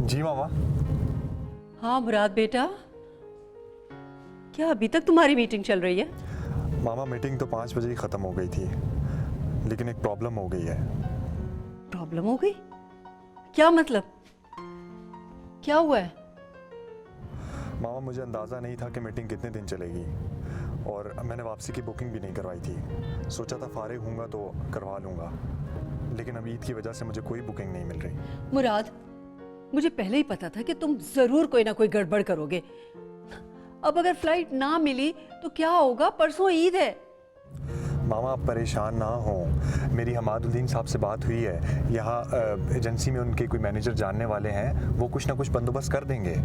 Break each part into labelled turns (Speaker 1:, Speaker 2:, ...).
Speaker 1: जी मामा।
Speaker 2: हाँ मुराद बेटा, क्या अभी तक तुम्हारी मीटिंग चल रही है?
Speaker 1: मामा मीटिंग तो 5 बजे ही ख़त्म हो गई थी, लेकिन एक प्रॉब्लम हो गई है।
Speaker 2: प्रॉब्लम हो गई? क्या मतलब? क्या हुआ है?
Speaker 1: मामा मुझे अंदाज़ा नहीं था कि मीटिंग कितने दिन चलेगी, और मैंने वापसी की बुकिंग भी नहीं करवाई थी। सोचा था फारिग हूँगा तो करवा लूँगा, लेकिन अब ईद की वजह से मुझे कोई बुकिंग नहीं मिल रही।
Speaker 2: मुराद, मुझे पहले ही पता था कि तुम जरूर कोई ना कोई गड़बड़ करोगे। अब अगर फ्लाइट ना मिली तो क्या होगा? परसों ईद है।
Speaker 1: मामा आप परेशान ना हो, मेरी हमादुद्दीन साहब से बात हुई है। यहाँ एजेंसी में उनके कोई मैनेजर जानने वाले हैं, वो कुछ ना कुछ बंदोबस्त कर देंगे।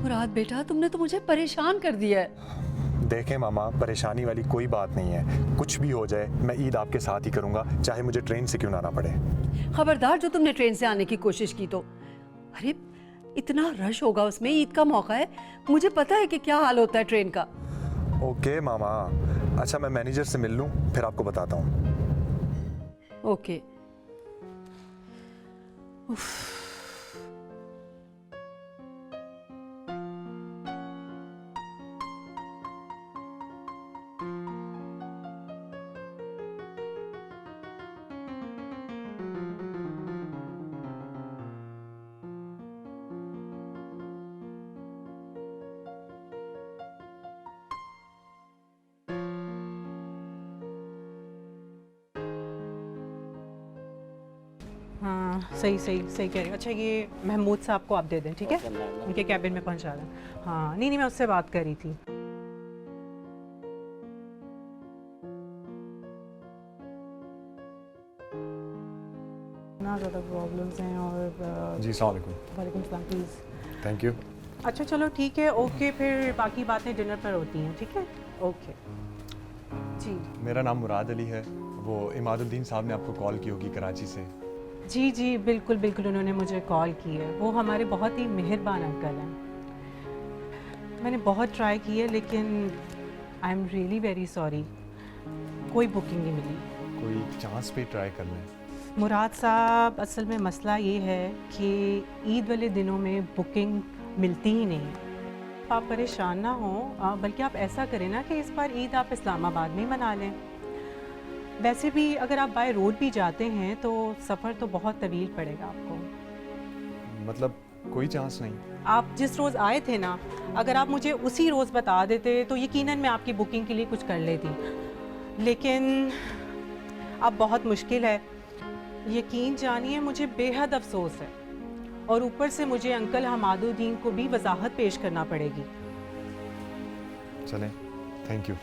Speaker 2: मुराद बेटा, तुमने तो मुझे परेशान कर दिया है।
Speaker 1: देखें मामा, परेशानी वाली कोई बात नहीं है। कुछ भी हो जाए मैं ईद आपके साथ ही करूँगा, चाहे मुझे ट्रेन से क्यों ना आना पड़े।
Speaker 2: खबरदार जो तुमने ट्रेन से आने की कोशिश की तो। अरे इतना रश होगा उसमें, ईद का मौका है, मुझे पता है कि क्या हाल होता है ट्रेन का।
Speaker 1: ओके मामा। अच्छा मैं मैनेजर से मिल लूँ, फिर आपको बताता हूँ।
Speaker 2: ओके। उफ।
Speaker 3: हाँ सही सही सही कह रही हो। अच्छा ये महमूद साहब को आप दे दें, ठीक है? उनके कैबिन में पहुंचा दें। हाँ नहीं मैं उससे बात कर रही थी। इतना ज़्यादा प्रॉब्लम्स हैं और
Speaker 1: जी अस्सलाम वालेकुम।
Speaker 3: वालेकुम सलाम। प्लीज़।
Speaker 1: Thank you.
Speaker 3: अच्छा चलो ठीक है, ओके, फिर बाकी बातें डिनर पर होती हैं, ठीक है? ओके जी
Speaker 1: मेरा नाम मुराद अली है। वो इमादुद्दीन साहब ने आपको कॉल की होगी कराची से।
Speaker 3: जी जी बिल्कुल बिल्कुल, उन्होंने मुझे कॉल की है। वो हमारे बहुत ही मेहरबान अंकल हैं। मैंने बहुत ट्राई की है लेकिन I am really very sorry, कोई बुकिंग नहीं मिली।
Speaker 1: कोई चांस पे ट्राई कर लें।
Speaker 3: मुराद साहब, असल में मसला ये है कि ईद वाले दिनों में बुकिंग मिलती ही नहीं है। आप परेशान ना हो, बल्कि आप ऐसा करें ना कि इस बार ईद आप इस्लामाबाद में ही मना लें। वैसे भी अगर आप बाय रोड भी जाते हैं तो सफ़र तो बहुत तवील पड़ेगा आपको।
Speaker 1: मतलब कोई चांस नहीं?
Speaker 3: आप जिस रोज़ आए थे ना, अगर आप मुझे उसी रोज़ बता देते तो यकीनन मैं आपकी बुकिंग के लिए कुछ कर लेती, लेकिन अब बहुत मुश्किल है। यकीन जानिए मुझे बेहद अफसोस है, और ऊपर से मुझे अंकल हमादुद्दीन को भी वजाहत पेश करना पड़ेगी।
Speaker 1: चलें, थैंक यू।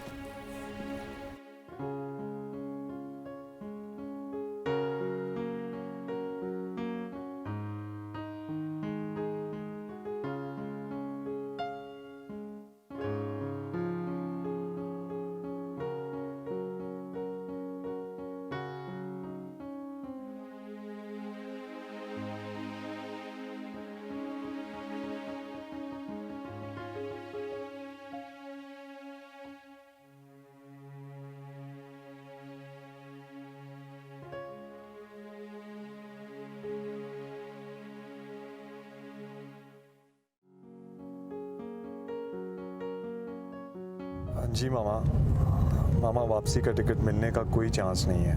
Speaker 1: जी मामा, मामा वापसी का टिकट मिलने का कोई चांस नहीं है,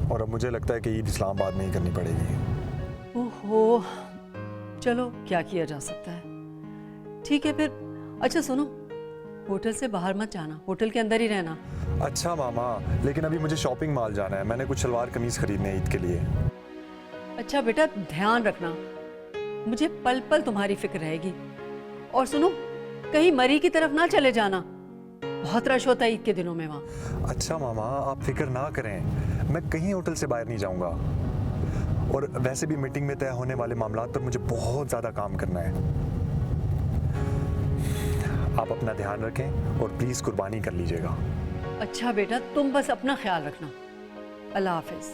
Speaker 1: और अब मुझे लगता है कि ईद इस्लामाबाद में ही करनी पड़ेगी।
Speaker 2: ओहो, चलो क्या किया जा सकता है। ठीक है फिर। अच्छा सुनो, होटल से बाहर मत जाना, होटल के अंदर ही रहना।
Speaker 1: अच्छा मामा, लेकिन अभी मुझे शॉपिंग मॉल जाना है। मैंने कुछ शलवार कमीज खरीदने हैं ईद के लिए।
Speaker 2: अच्छा बेटा, ध्यान रखना, मुझे पल पल तुम्हारी फिक्र रहेगी। और सुनो, कहीं मरी की तरफ ना चले जाना, बहुत रश होता है ईद के दिनों में वहाँ।
Speaker 1: अच्छा मामा आप फिक्र ना करें, मैं कहीं होटल से बाहर नहीं जाऊंगा, और वैसे भी मीटिंग में तय होने वाले मामलात पर मुझे बहुत ज़्यादा काम करना है। आप अपना ध्यान रखें और प्लीज़ कुर्बानी कर लीजिएगा।
Speaker 2: अच्छा बेटा, तुम बस अपना ख्याल रखना। अल्लाह हाफिज।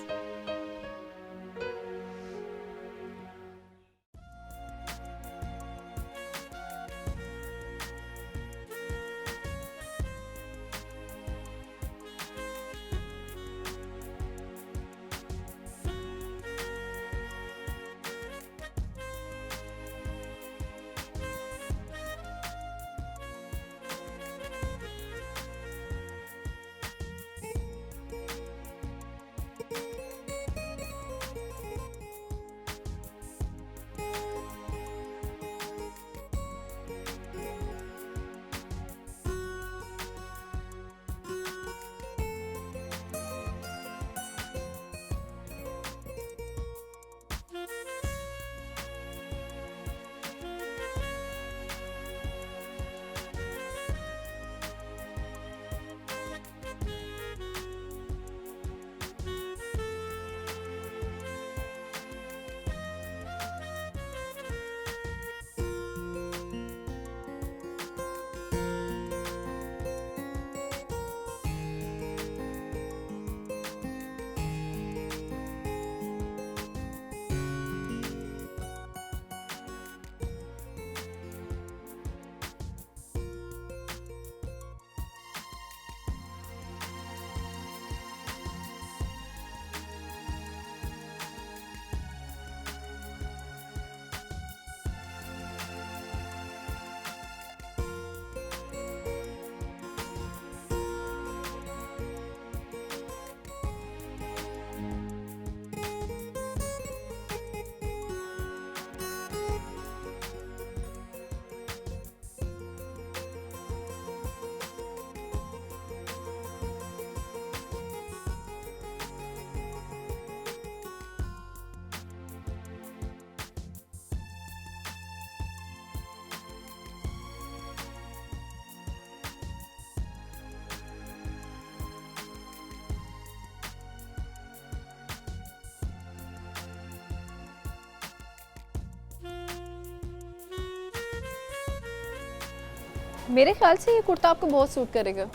Speaker 4: मेरे ख्याल से ये कुर्ता आपको बहुत सूट करेगा।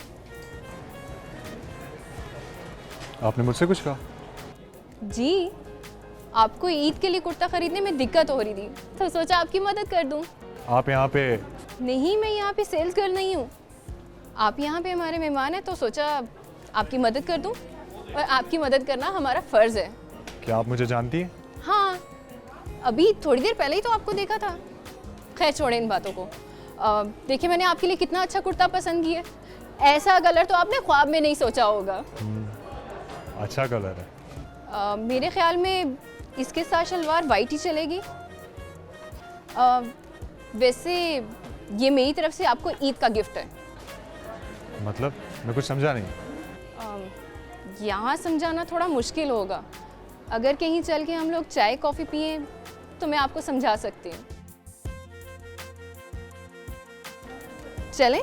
Speaker 1: आपने मुझसे कुछ कहा?
Speaker 4: जी, आपको ईद के लिए कुर्ता खरीदने में दिक्कत हो रही थी तो सोचा आपकी मदद कर दूं।
Speaker 1: आप यहाँ पे?
Speaker 4: नहीं, मैं यहाँ पे सेल्स गर्ल नहीं हूँ। आप यहाँ पे हमारे मेहमान हैं तो सोचा आपकी मदद कर दूं, और आपकी मदद करना हमारा फ़र्ज़ है।
Speaker 1: क्या आप मुझे जानती हैं?
Speaker 4: हाँ, अभी थोड़ी देर पहले ही तो आपको देखा था। खैर छोड़ें इन बातों को। देखिए मैंने आपके लिए कितना अच्छा कुर्ता पसंद किया है। ऐसा कलर तो आपने ख्वाब में नहीं सोचा होगा।
Speaker 1: अच्छा कलर है।
Speaker 4: मेरे ख्याल में इसके साथ शलवार वाइट ही चलेगी। वैसे ये मेरी तरफ से आपको ईद का गिफ्ट है।
Speaker 1: मतलब मैं कुछ समझा नहीं।
Speaker 4: यहाँ समझाना थोड़ा मुश्किल होगा। अगर कहीं चल के हम लोग चाय कॉफ़ी पिए तो मैं आपको समझा सकती हूँ। चलें?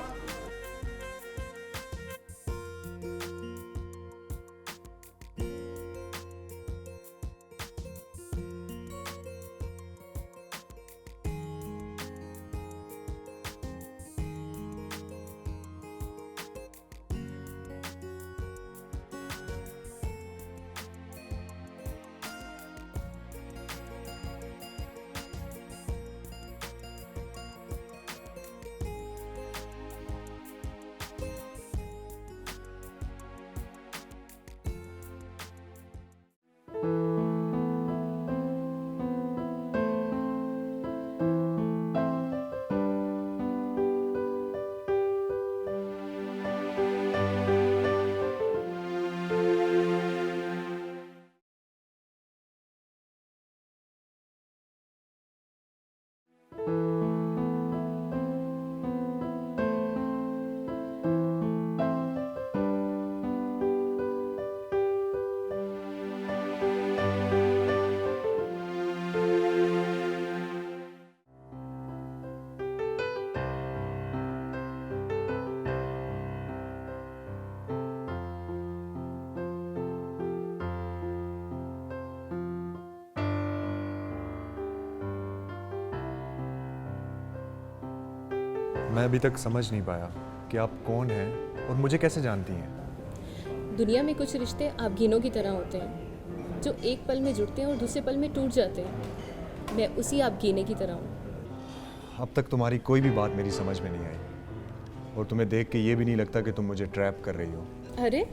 Speaker 1: मैं अभी तक समझ नहीं पाया कि आप कौन हैं और मुझे कैसे जानती हैं।
Speaker 4: दुनिया में कुछ रिश्ते आप गिनों की तरह होते हैं जो एक पल में जुड़ते हैं और दूसरे पल में टूट जाते हैं। मैं उसी आप गिने की तरह हूँ।
Speaker 1: अब तक तुम्हारी कोई भी बात मेरी समझ में नहीं आई और तुम्हें देख के ये भी नहीं लगता कि तुम मुझे ट्रैप कर रही हो।
Speaker 4: अरे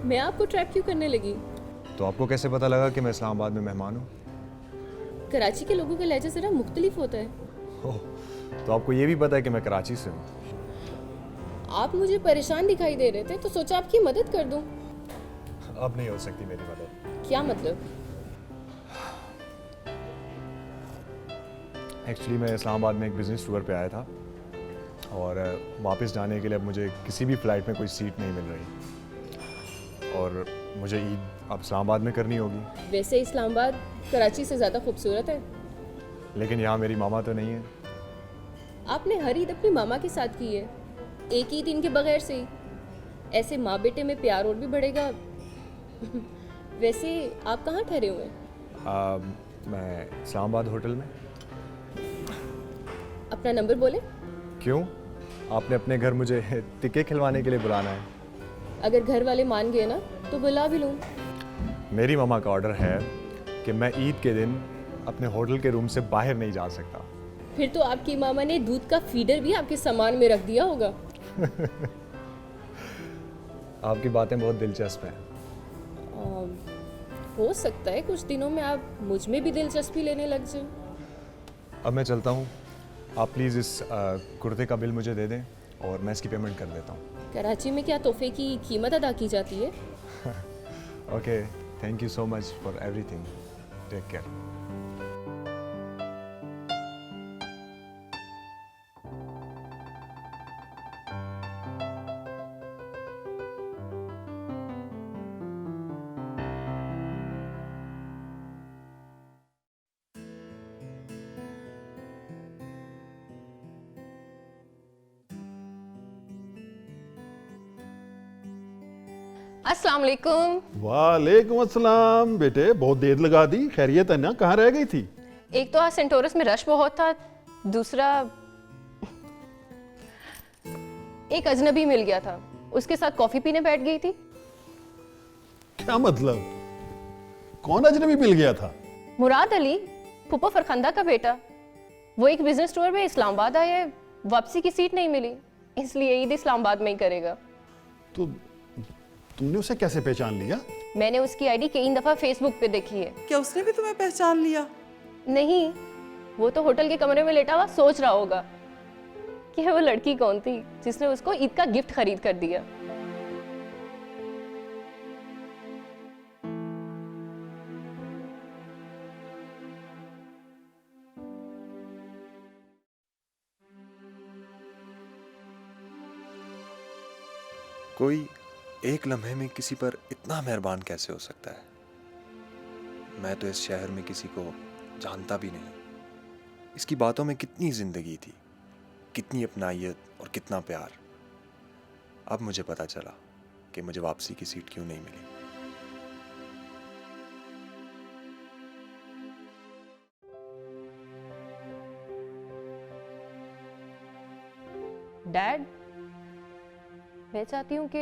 Speaker 4: मैं आपको ट्रैप क्यों करने लगी?
Speaker 1: तो आपको कैसे पता लगा कि मैं इस्लामाबाद में मेहमान हूँ?
Speaker 4: कराची के लोगों का लहजा ज़रा मुख्तलिफ होता है।
Speaker 1: ओह, तो आपको ये भी पता है कि मैं कराची से हूँ?
Speaker 4: आप मुझे परेशान दिखाई दे रहे थे तो सोचा आपकी मदद कर दूं।
Speaker 1: अब नहीं हो सकती मेरी मदद।
Speaker 4: क्या मतलब?
Speaker 1: एक्चुअली मैं इस्लामाबाद में एक बिज़नेस टूर पे आया था और वापस जाने के लिए अब मुझे किसी भी फ़्लाइट में कोई सीट नहीं मिल रही और मुझे ईद अब इस्लामाबाद में करनी होगी।
Speaker 4: वैसे इस्लामाबाद कराची से ज़्यादा खूबसूरत है।
Speaker 1: लेकिन यहाँ मेरी मामा तो नहीं है।
Speaker 4: आपने हर ईद अपनी मामा के साथ की है, एक ईद इनके बगैर से ही। ऐसे माँ बेटे में प्यार और भी बढ़ेगा। वैसे आप कहाँ ठहरे हुए हैं?
Speaker 1: मैं इस्लामाबाद होटल में।
Speaker 4: अपना नंबर बोले।
Speaker 1: क्यों? आपने अपने घर मुझे टिक्के खिलवाने के लिए बुलाना है?
Speaker 4: अगर घर वाले मान गए ना तो बुला भी लूँ।
Speaker 1: मेरी मामा का ऑर्डर है कि मैं ईद के दिन अपने होटल के रूम से बाहर नहीं जा सकता।
Speaker 4: फिर तो आपकी मामा ने दूध का फीडर भी आपके सामान में रख दिया होगा।
Speaker 1: आपकी बातें बहुत दिलचस्प हैं।
Speaker 4: हो सकता है कुछ दिनों में आप मुझ में भी दिलचस्पी लेने लग जाए।
Speaker 1: अब मैं चलता हूँ। आप प्लीज़ इस कुर्ते का बिल मुझे दे दें और मैं इसकी पेमेंट कर देता हूँ।
Speaker 4: कराची में क्या तोहफे की कीमत अदा की जाती है?
Speaker 1: Okay, thank you so much for everything. Take care.
Speaker 4: अस्सलाम वालेकुम।
Speaker 5: वालेकुम अस्सलाम। बेटे बहुत देर लगा दी, खैरियत है ना? कहाँ रह गई थी?
Speaker 4: एक तो आज सेंटोरस में रश बहुत था, दूसरा एक अजनबी मिल गया था, उसके साथ कॉफी पीने बैठ गई थी।
Speaker 5: क्या मतलब? कौन अजनबी मिल गया था?
Speaker 4: मुराद अली, फूफा फरखंदा का बेटा। वो एक बिजनेस टूर में इस्लामाबाद आया है, वापसी की सीट नहीं मिली, इसलिए ईद इस्लामाबाद में ही करेगा।
Speaker 5: तो तुमने उसे कैसे पहचान लिया?
Speaker 4: मैंने उसकी आईडी कई दफा फेसबुक पे देखी है।
Speaker 6: क्या उसने भी तुम्हें पहचान लिया?
Speaker 4: नहीं, वो तो होटल के कमरे में लेटा हुआ सोच रहा होगा कि वो लड़की कौन थी जिसने उसको ईद का गिफ्ट खरीद कर दिया।
Speaker 1: कोई एक लम्हे में किसी पर इतना मेहरबान कैसे हो सकता है? मैं तो इस शहर में किसी को जानता भी नहीं। इसकी बातों में कितनी जिंदगी थी, कितनी अपनाइयत और कितना प्यार। अब मुझे पता चला कि मुझे वापसी की सीट क्यों नहीं मिली।
Speaker 4: डैड, मैं चाहती हूँ कि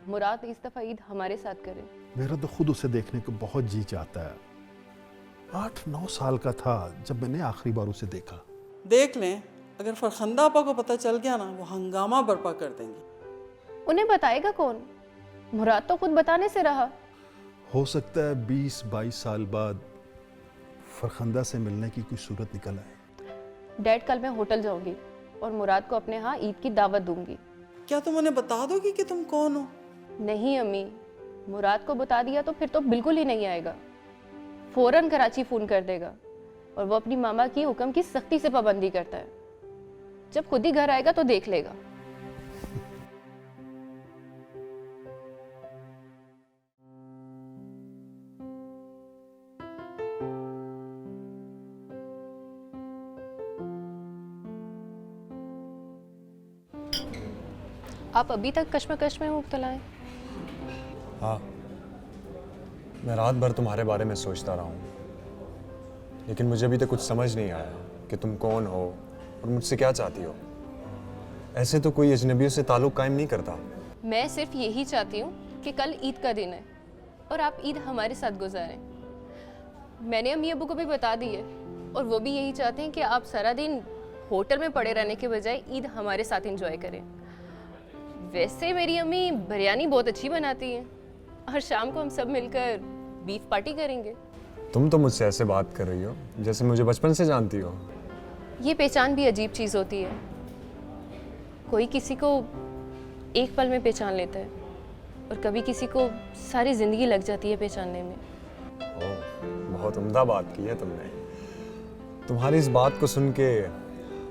Speaker 4: मुराद इस दफा ईद हमारे साथ करे।
Speaker 5: मेरा तो खुद उसे देखने को बहुत जी चाहता है। 8-9 साल का था जब मैंने आखिरी बार उसे देखा।
Speaker 6: देख लें, अगर फरखंदा आपा को पता चल गया ना, वो हंगामा बर्पा कर देंगे।
Speaker 4: उन्हें बताएगा कौन? मुराद तो खुद बताने से रहा।
Speaker 5: हो सकता है 20-22 साल बाद फरखंदा से मिलने की कोई सूरत निकल आए।
Speaker 4: डैड, कल मैं होटल जाऊंगी और मुराद को अपने यहाँ ईद की दावत दूंगी।
Speaker 6: क्या तुम उन्हें बता दोगी कि तुम कौन हो?
Speaker 4: नहीं अम्मी, मुराद को बता दिया तो फिर तो बिल्कुल ही नहीं आएगा। फौरन कराची फ़ोन कर देगा और वो अपनी मामा की हुक्म की सख्ती से पाबंदी करता है। जब खुद ही घर आएगा तो देख लेगा। आप अभी तक कश्मकश में मुब्तला हैं?
Speaker 1: हाँ, मैं रात भर तुम्हारे बारे में सोचता रहा हूँ, लेकिन मुझे अभी तक कुछ समझ नहीं आया कि तुम कौन हो और मुझसे क्या चाहती हो। ऐसे तो कोई अजनबियों से ताल्लुक़ कायम नहीं करता।
Speaker 4: मैं सिर्फ यही चाहती हूँ कि कल ईद का दिन है और आप ईद हमारे साथ गुजारें। मैंने अम्मी अब्बू को भी बता दी है और वो भी यही चाहते हैं कि आप सारा दिन होटल में पड़े रहने के बजाय ईद हमारे साथ एंजॉय करें। वैसे मेरी अम्मी बिरयानी बहुत अच्छी बनाती हैं और शाम को हम सब मिलकर बीफ पार्टी करेंगे।
Speaker 1: तुम तो मुझसे ऐसे बात कर रही हो जैसे मुझे बचपन से जानती हो।
Speaker 4: ये पहचान भी अजीब चीज़ होती है। कोई किसी को एक पल में पहचान लेता है और कभी किसी को सारी ज़िंदगी लग जाती है पहचानने में।
Speaker 1: ओह, बहुत उम्दा बात की है तुमने। तुम्हारी इस बात को सुन के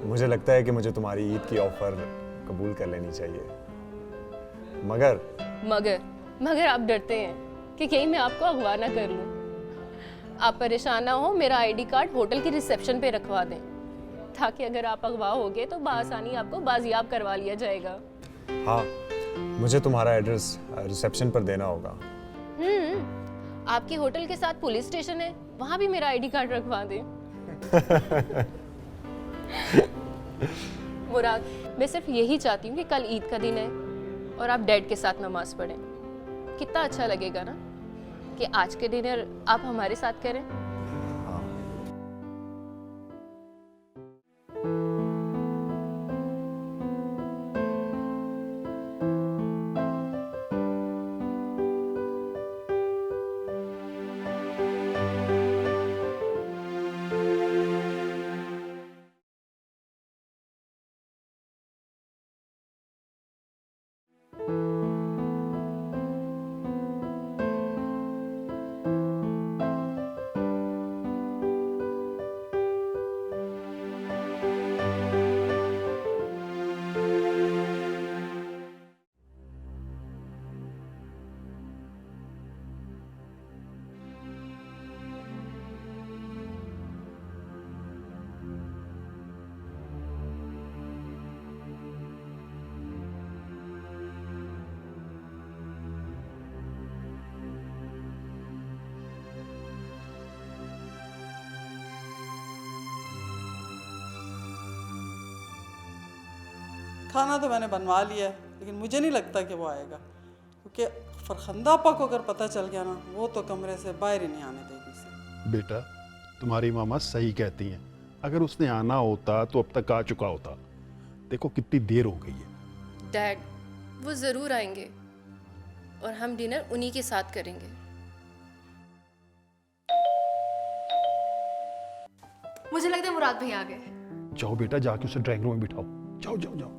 Speaker 1: मुझे लगता है कि मुझे तुम्हारी ईद की ऑफ़र कबूल कर लेनी चाहिए। मगर
Speaker 4: मगर आप डरते हैं कि कहीं मैं आपको अगवा ना कर लूं। आप परेशान ना हो, मेरा आईडी कार्ड होटल की रिसेप्शन पे रखवा दें ताकि अगर आप अगवा हो गए तो बआसानी आपको बाजियाब करवा लिया जाएगा।
Speaker 1: हाँ, मुझे तुम्हारा एड्रेस रिसेप्शन पर देना होगा।
Speaker 4: आपके होटल के साथ पुलिस स्टेशन है, वहाँ भी मेरा आईडी कार्ड रखवा दें। मुराद, मैं सिर्फ यही चाहती हूँ कि कल ईद का दिन है और आप डैड के साथ नमाज पढ़ें। कितना अच्छा लगेगा ना कि आज के डिनर आप हमारे साथ करें।
Speaker 6: खाना तो मैंने बनवा लिया है, लेकिन मुझे नहीं लगता कि वो आएगा, क्योंकि फरखंदा आपा को अगर पता चल गया ना, वो तो कमरे से बाहर ही नहीं आने देगी उसे।
Speaker 5: बेटा, तुम्हारी मामा सही कहती हैं। अगर उसने आना होता तो अब तक आ चुका होता। देखो कितनी देर हो गई है।
Speaker 4: डैड, वो ज़रूर आएंगे और हम डिनर उन्हीं के साथ करेंगे।
Speaker 7: मुझे लगता है मुराद भाई आ गए।
Speaker 5: जाओ बेटा, जाके उसे ड्राइंग रूम में बिठाओ। जाओ जाओ जाओ।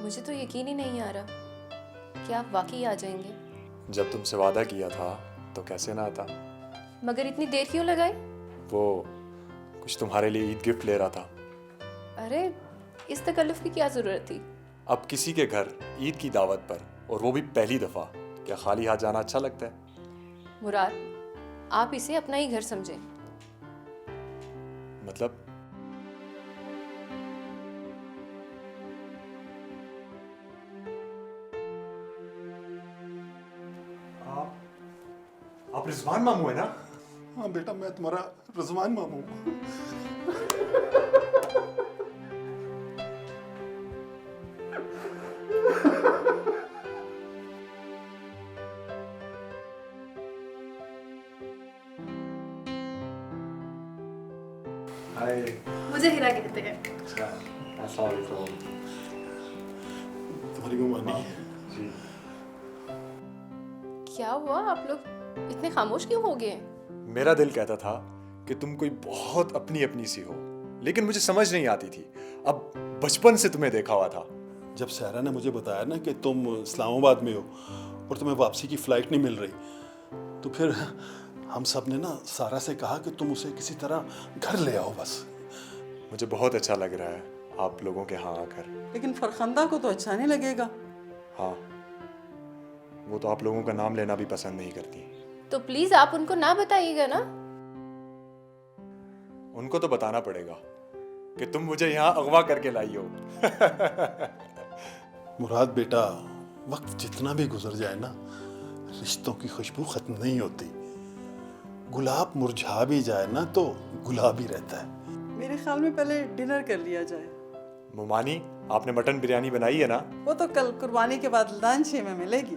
Speaker 4: मुझे तो यकीन ही नहीं आ रहा कि आप वाकई आ जाएंगे।
Speaker 1: जब तुमसे वादा किया था तो कैसे ना आता।
Speaker 4: मगर इतनी देर क्यों लगाई?
Speaker 1: वो कुछ तुम्हारे लिए ईद गिफ्ट ले रहा था।
Speaker 4: अरे, इस तकल्लुफ की क्या ज़रूरत थी?
Speaker 1: अब किसी के घर ईद की दावत पर, और वो भी पहली दफ़ा, क्या खाली हाथ जाना अच्छा लगता है?
Speaker 4: मुराद, आप इसे अपना ही घर समझें।
Speaker 1: मतलब आप रिजवान मामू है ना?
Speaker 5: हाँ बेटा, मैं तुम्हारा रिजवान मामू हूँ।
Speaker 1: हाय।
Speaker 7: मुझे हीरा कहते हैं।
Speaker 5: तुम्हारी गुमानी
Speaker 1: जी।
Speaker 4: क्या हुआ, आप लोग इतने खामोश क्यों हो गए?
Speaker 1: मेरा दिल कहता था कि तुम कोई बहुत अपनी अपनी सी हो, लेकिन मुझे समझ नहीं आती थी। अब बचपन से तुम्हें देखा हुआ था।
Speaker 5: जब सहरा ने मुझे बताया ना कि तुम इस्लामाबाद में हो और तुम्हें वापसी की फ़्लाइट नहीं मिल रही, तो फिर हम सब ने ना सारा से कहा कि तुम उसे किसी तरह घर ले आओ बस।
Speaker 1: मुझे बहुत अच्छा लग रहा है आप लोगों के यहाँ आकर।
Speaker 6: लेकिन फरखंदा को तो अच्छा नहीं लगेगा।
Speaker 1: हाँ, वो तो आप लोगों का नाम लेना भी पसंद नहीं करती।
Speaker 4: तो प्लीज़ आप उनको ना बताइएगा ना।
Speaker 1: उनको तो बताना पड़ेगा कि तुम मुझे यहाँ अगवा करके लाई हो।
Speaker 5: मुराद बेटा, वक्त जितना भी गुजर जाए ना, रिश्तों की खुशबू खत्म नहीं होती। गुलाब मुरझा भी जाए ना तो गुलाब ही रहता है।
Speaker 6: मेरे ख्याल में पहले डिनर कर लिया जाए।
Speaker 1: मुमानी, आपने मटन बिरयानी बनाई है ना?
Speaker 6: वो तो कल कुर्बानी के बाद लंच में मिलेगी।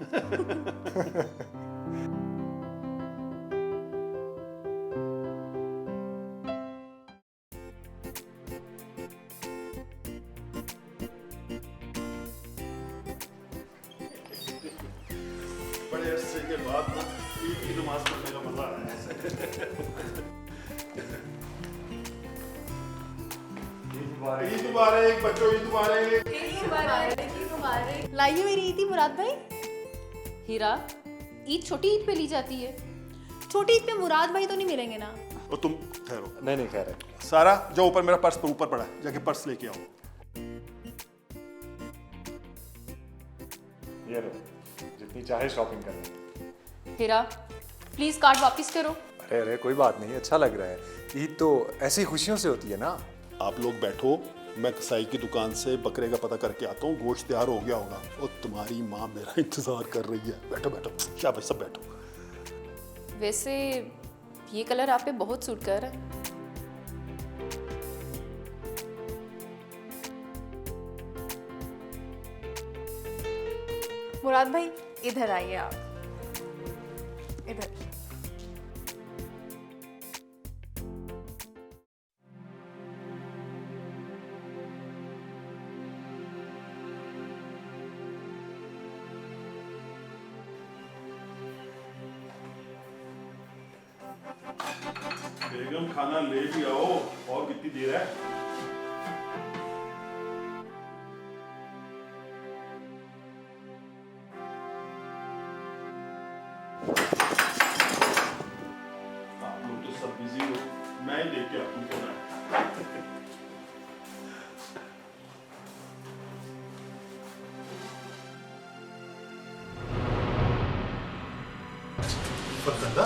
Speaker 5: बड़े अरसे के बाद ना ईद की नमाज पढ़ने का मजा आया। ईद मुबारक बच्चों, ईद मुबारक।
Speaker 7: लाइए मेरी ईदी मुराद भाई।
Speaker 4: हीरा, ईद छोटी ईद पे ली जाती है।
Speaker 7: छोटी ईद पे मुराद भाई तो नहीं मिलेंगे ना?
Speaker 5: और तुम ठहरो।
Speaker 1: नहीं कह रहे।
Speaker 5: सारा जाओ ऊपर, मेरा पर्स ऊपर पड़ा है, जाके पर्स लेके आओ।
Speaker 1: ये लो, जितनी चाहे शॉपिंग कर लो।
Speaker 4: हीरा, प्लीज़ कार्ड वापस करो।
Speaker 1: अरे कोई बात नहीं, अच्छा लग रहा है। ईद तो ऐसी खुशियों से होती है ना।
Speaker 5: आप लोग बैठो, मैं कसाई की दुकान से बकरे का पता करके आता हूँ। गोश्त तैयार हो गया होगा और तुम्हारी माँ मेरा इंतजार कर रही है। बैठो बैठो, शाबाश, सब बैठो।
Speaker 4: वैसे ये कलर आप पे बहुत सूट कर रहा है।
Speaker 7: मुराद भाई इधर आइए आप, इधर।
Speaker 5: बेगम, खाना ले भी आओ, और कितनी देर है? आप लोग तो सब बिजी हो, मैं ही लेके आता हूँ खाना। फरखंदा,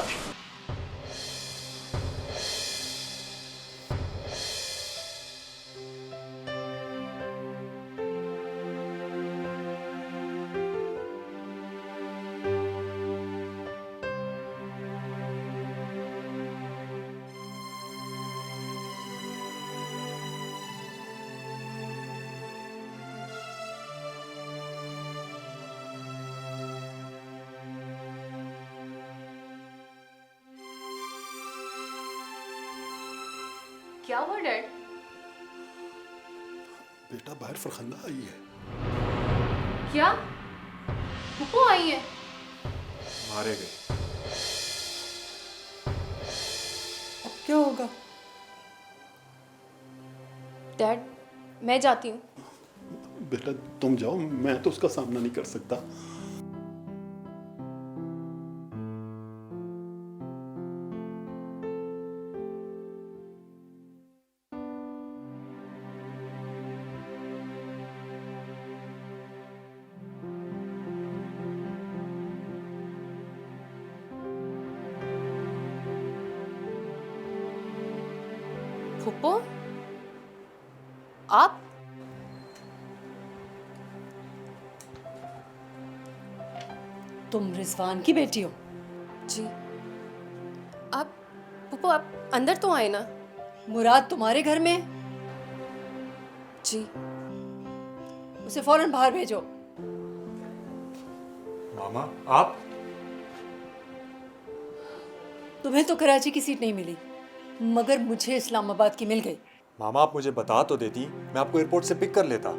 Speaker 4: क्या हुआ डैड?
Speaker 5: बेटा बाहर फरखंदा आई है।
Speaker 4: क्या फूफो आई है?
Speaker 1: मारे गए।
Speaker 6: अब क्या होगा?
Speaker 4: डैड मैं जाती हूँ।
Speaker 5: बेटा तुम जाओ, मैं तो उसका सामना नहीं कर सकता।
Speaker 4: फूफो आप?
Speaker 2: तुम रिजवान की बेटी हो?
Speaker 4: जी। आप फूफो आप अंदर तो आए ना।
Speaker 2: मुराद तुम्हारे घर में है?
Speaker 4: जी।
Speaker 2: उसे फौरन बाहर भेजो।
Speaker 1: मामा आप?
Speaker 2: तुम्हें तो कराची की सीट नहीं मिली, मगर मुझे इस्लामाबाद की मिल गई।
Speaker 1: मामा आप मुझे बता तो देती, मैं आपको एयरपोर्ट से पिक कर लेता।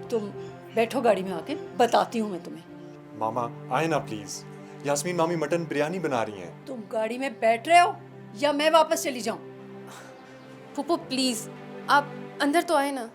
Speaker 2: तुम बैठो गाड़ी में आके, बताती हूँ मैं तुम्हें।
Speaker 1: मामा आए ना प्लीज, यास्मीन मामी मटन बिरयानी बना रही हैं।
Speaker 2: तुम गाड़ी में बैठ रहे हो या मैं वापस चली जाऊं?
Speaker 4: फूफो प्लीज आप अंदर तो आए ना।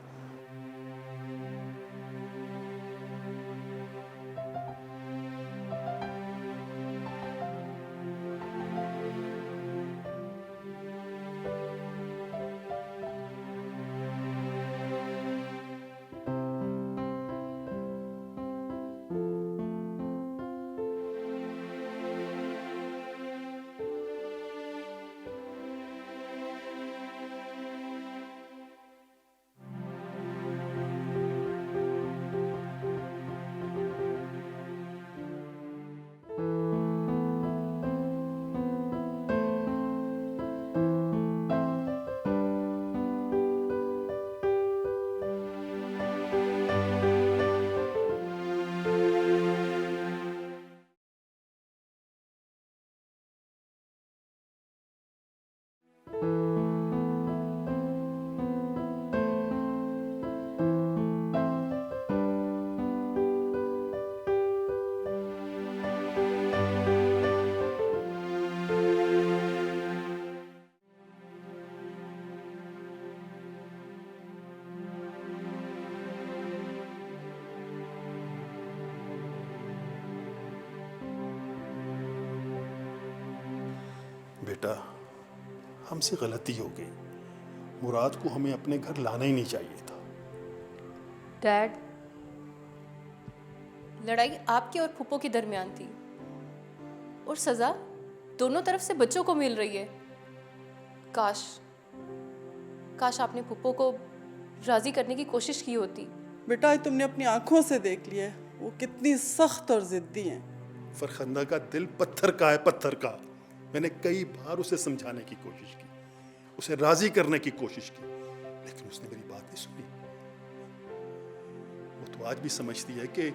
Speaker 5: बेटा हमसे गलती हो गई, मुराद को हमें अपने घर लाना ही नहीं चाहिए था।
Speaker 4: डैड लड़ाई आपके और फूफो के दरमियान थी और सजा दोनों तरफ से बच्चों को मिल रही है। काश काश आपने फूफो को राजी करने की कोशिश की होती।
Speaker 6: बेटा आज तुमने अपनी आंखों से देख लिया है वो कितनी सख्त और जिद्दी हैं।
Speaker 5: फरखंदा का दिल पत्थर का है, पत्थर का। मैंने कई बार उसे समझाने की कोशिश की, उसे राजी करने की कोशिश की, लेकिन उसने मेरी बात नहीं सुनी। वो तो आज भी समझती है कि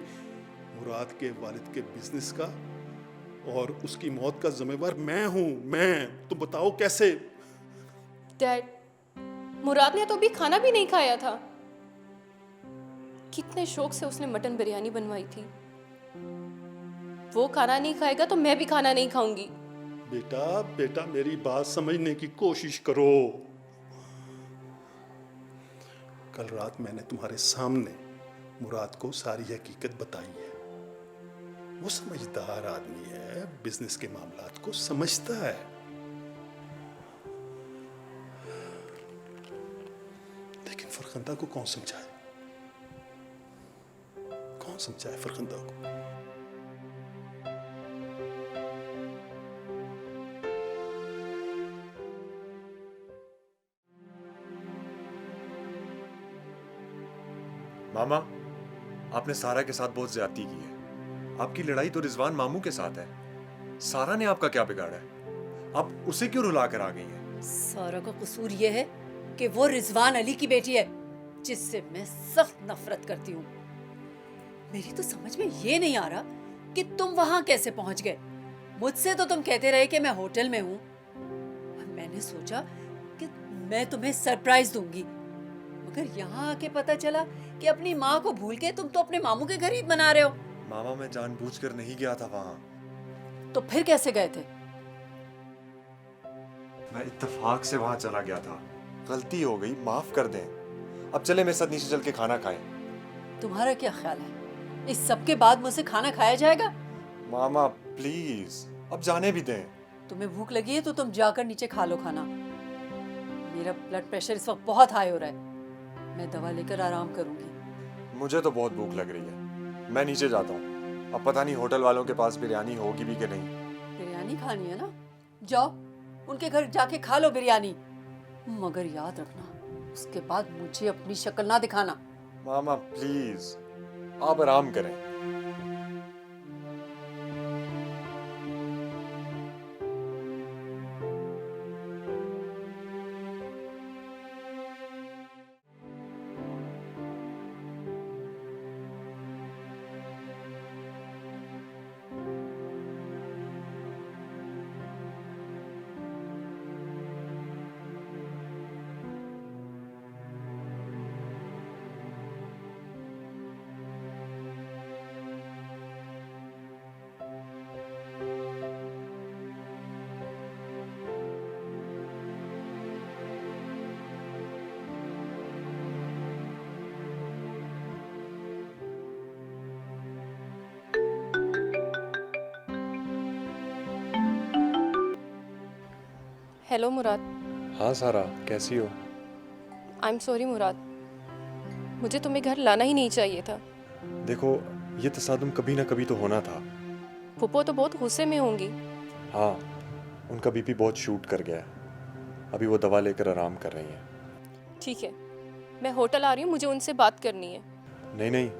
Speaker 5: मुराद के वालिद के बिजनेस का और उसकी मौत का जिम्मेवार मैं हूं। मैं तुम बताओ कैसे?
Speaker 4: डैड मुराद ने तो अभी खाना भी नहीं खाया था। कितने शौक से उसने मटन बिरयानी बनवाई थी। वो खाना नहीं खाएगा तो मैं भी खाना नहीं खाऊंगी।
Speaker 5: बेटा बेटा मेरी बात समझने की कोशिश करो। कल रात मैंने तुम्हारे सामने मुराद को सारी हकीकत बताई है। वो समझदार आदमी है, बिजनेस के मामलात को समझता है। लेकिन फरखंदा को कौन समझाए? कौन समझाए फरखंदा को?
Speaker 1: मामा आपने सारा के साथ बहुत ज्यादती की है। आपकी लड़ाई तो रिजवान मामू के साथ है। सारा ने आपका क्या बिगाड़ा है? आप उसे क्यों रुला कर आ गई हैं?
Speaker 2: सारा का कसूर ये है कि वो रिजवान अली की बेटी है, जिससे मैं सख्त नफरत करती हूँ। मेरी तो समझ में ये नहीं आ रहा कि तुम वहां कैसे पहुंच गए। मुझसे तो तुम कहते रहे कि मैं होटल में हूँ। मैंने सोचा कि मैं तुम्हें सरप्राइज दूंगी, मगर यहाँ आके पता चला कि अपनी माँ को भूल के तुम तो अपने मामू के घर ईद मना रहे हो।
Speaker 1: मामा मैं जानबूझकर नहीं गया था वहाँ,
Speaker 2: तो फिर कैसे गए थे?
Speaker 1: मैं इत्तेफाक से वहाँ चला गया था। गलती हो गई, माफ कर दें। अब चले मेरे साथ नीचे चल के खाना खाएं।
Speaker 2: तुम्हारा क्या ख्याल है, इस सब के बाद मुझसे खाना खाया जाएगा?
Speaker 1: मामा प्लीज अब जाने भी दें।
Speaker 2: तुम्हें भूख लगी है तो तुम जाकर नीचे खा लो खाना। मेरा ब्लड प्रेशर इस वक्त बहुत हाई हो रहा है, मैं दवा लेकर आराम करूंगी।
Speaker 1: मुझे तो बहुत भूख लग रही है, मैं नीचे जाता हूँ। अब पता नहीं होटल वालों के पास बिरयानी होगी भी कि नहीं।
Speaker 2: बिरयानी खानी है ना, जाओ उनके घर जाके खा लो बिरयानी, मगर याद रखना उसके बाद मुझे अपनी शक्ल ना दिखाना।
Speaker 1: मामा प्लीज आप आराम करें।
Speaker 4: हेलो मुराद।
Speaker 1: हाँ सारा, कैसी हो?
Speaker 4: आई एम सॉरी मुराद, मुझे तुम्हें घर लाना ही नहीं चाहिए था।
Speaker 1: देखो ये तसादुम कभी ना कभी तो होना था।
Speaker 4: फूफो तो बहुत गुस्से में होंगी।
Speaker 1: हाँ, उनका बीपी बहुत शूट कर गया है, अभी वो दवा लेकर आराम कर रही हैं।
Speaker 4: ठीक है, मैं होटल आ रही हूँ, मुझे उनसे बात करनी है।
Speaker 1: नहीं नहीं,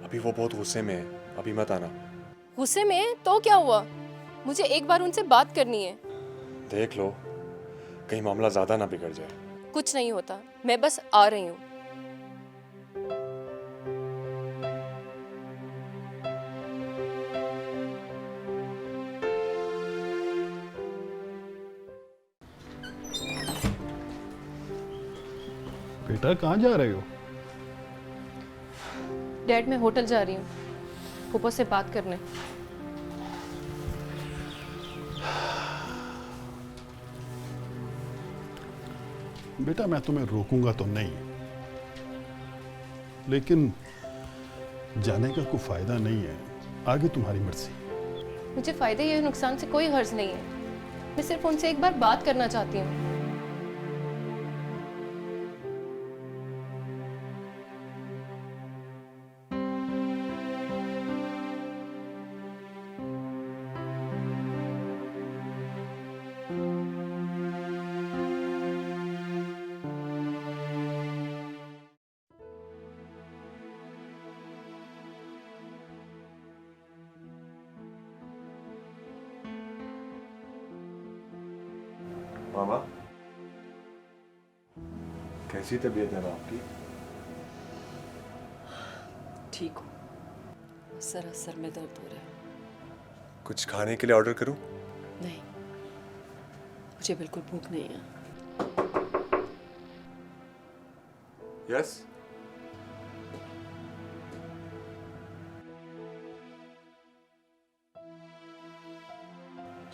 Speaker 1: अभी वो बहुत गुस्से में है, अभी मत आना।
Speaker 4: गुस्से में है तो क्या हुआ, मुझे एक बार उनसे बात करनी है।
Speaker 1: देख लो कहीं मामला ज्यादा ना बिगड़ जाए।
Speaker 4: कुछ नहीं होता, मैं बस आ रही हूँ।
Speaker 5: बेटा कहाँ जा रहे हो?
Speaker 4: डैड मैं होटल जा रही हूँ, फूफो से बात करने।
Speaker 5: बेटा मैं तुम्हें रोकूंगा तो नहीं, लेकिन जाने का कोई फायदा नहीं है, आगे तुम्हारी मर्जी।
Speaker 4: मुझे फायदे या नुकसान से कोई गर्ज नहीं है, मैं सिर्फ उनसे एक बार बात करना चाहती हूँ।
Speaker 1: मामा कैसी तबीयत है आपकी?
Speaker 2: ठीक हूँ, जरा सर में दर्द हो रहा है।
Speaker 1: कुछ खाने के लिए ऑर्डर करूं?
Speaker 2: नहीं, मुझे बिल्कुल भूख नहीं है।
Speaker 1: यस।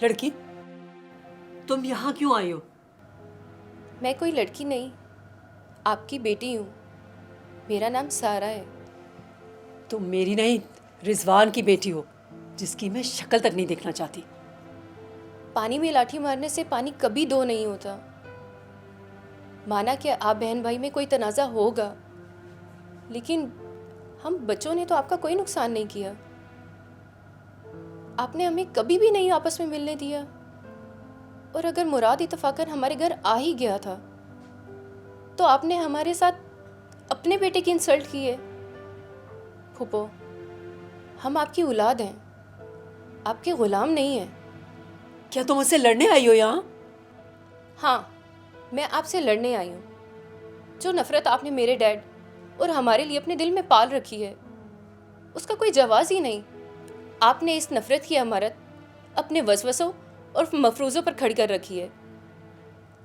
Speaker 2: लड़की, तुम यहाँ क्यों आई हो?
Speaker 4: मैं कोई लड़की नहीं, आपकी बेटी हूँ। मेरा नाम सारा है।
Speaker 2: तुम मेरी नहीं, रिजवान की बेटी हो, जिसकी मैं शक्ल तक नहीं देखना चाहती।
Speaker 4: पानी में लाठी मारने से पानी कभी दो नहीं होता। माना कि आप बहन भाई में कोई तनाज़ा होगा, लेकिन हम बच्चों ने तो आपका कोई नुकसान नहीं किया। आपने हमें कभी भी नहीं आपस में मिलने दिया, और अगर मुराद इत्तफाकन हमारे घर आ ही गया था तो आपने हमारे साथ अपने बेटे की इंसल्ट की है। फूफो, हम आपकी औलाद हैं, आपके गुलाम नहीं हैं।
Speaker 2: क्या तुम मुझसे लड़ने आई हो यहाँ?
Speaker 4: हाँ, मैं आपसे लड़ने आई हूँ। जो नफरत आपने मेरे डैड और हमारे लिए अपने दिल में पाल रखी है, उसका कोई जवाज ही नहीं। आपने इस नफरत की इमारत अपने वसवसों और मफरूज़ों पर खड़ी कर रखी है।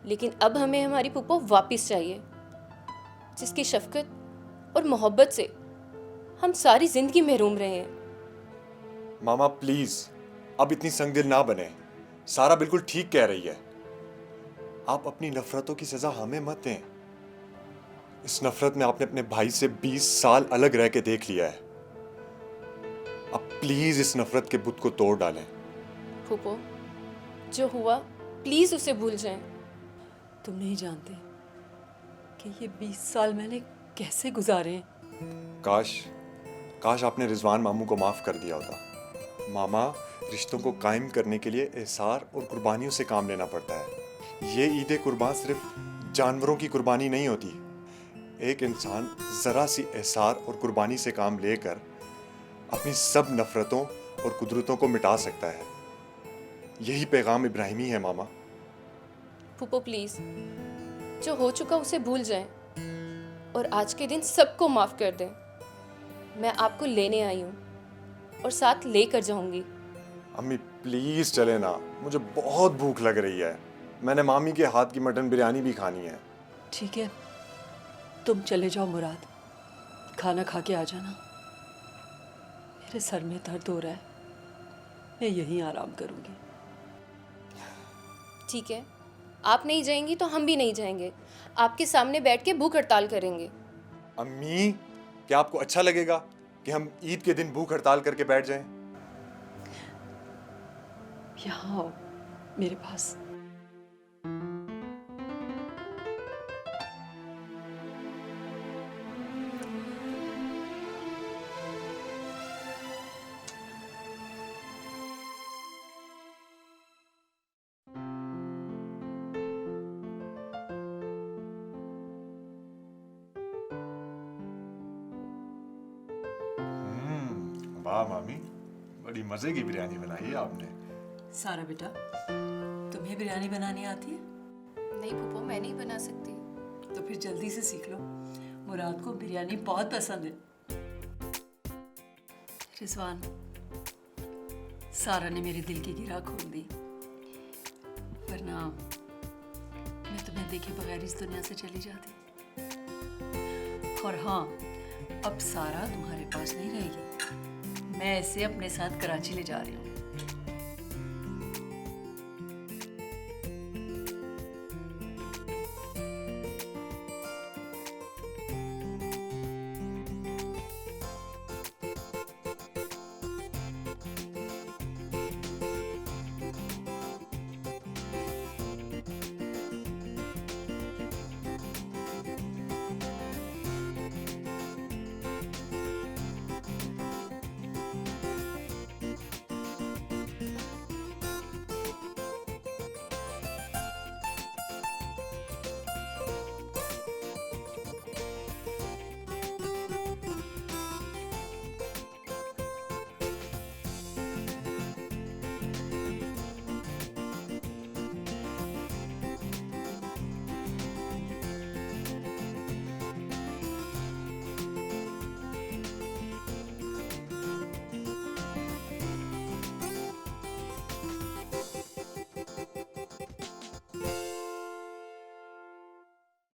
Speaker 4: लेकिन अब हमें हमारी पुप्पो वापस चाहिए, जिसकी शफकत और मोहब्बत से हम सारी जिंदगी महरूम रहे हैं।
Speaker 1: मामा प्लीज अब इतनी संगदिल ना बने। सारा बिल्कुल ठीक कह रही है। आप अपनी नफरतों की सजा हमें मत दें। इस नफरत में आपने अपने भाई से 20 साल अलग रह के देख लिया है। अब प्लीज इस नफरत के बुत को तोड़ डालें।
Speaker 4: पुप्पो, जो हुआ प्लीज उसे भूल जाएं।
Speaker 2: तुम नहीं जानते कि ये 20 साल मैंने कैसे गुजारे हैं।
Speaker 1: काश आपने रिजवान मामू को माफ कर दिया होता। मामा, रिश्तों को कायम करने के लिए एहसार और कुर्बानियों से काम लेना पड़ता है। ये ईद कुर्बान सिर्फ जानवरों की कुर्बानी नहीं होती। एक इंसान जरा सी एहसार और कुर्बानी से काम लेकर अपनी सब नफरतों और कुदरतों को मिटा सकता है। यही पैगाम इब्राहिमी है मामा।
Speaker 4: पुप्पो प्लीज, जो हो चुका उसे भूल जाएं और आज के दिन सबको माफ कर दें। मैं आपको लेने आई हूँ और साथ लेकर जाऊंगी।
Speaker 1: अम्मी प्लीज चले ना, मुझे बहुत भूख लग रही है। मैंने मामी के हाथ की मटन बिरयानी भी खानी है।
Speaker 2: ठीक है, तुम चले जाओ मुराद, खाना खा के आ जाना। मेरे सर में दर्द हो रहा है, मैं यहीं आराम करूंगी।
Speaker 4: ठीक है, आप नहीं जाएंगी तो हम भी नहीं जाएंगे। आपके सामने बैठ के भूख हड़ताल करेंगे।
Speaker 1: अम्मी, क्या आपको अच्छा लगेगा कि हम ईद के दिन भूख हड़ताल करके बैठ जाएं?
Speaker 2: यहाँ आओ मेरे पास।
Speaker 1: वाह मामी, बड़ी मजे की बिरयानी बनाई है आपने।
Speaker 2: सारा बेटा, तुम्हें बिरयानी बनानी आती है?
Speaker 4: नहीं पुप्पो, मैं नहीं बना सकती।
Speaker 2: तो फिर जल्दी से सीख लो। मुराद को बिरयानी बहुत पसंद है। रिजवान, सारा ने मेरे दिल की गिरा खोल दी, वरना मैं तुम्हें देखे बगैर इस दुनिया से चली जाती। और हाँ, अब सारा तुम्हारे पास नहीं रहेगी। मैं इसे अपने साथ कराची ले जा रही हूँ।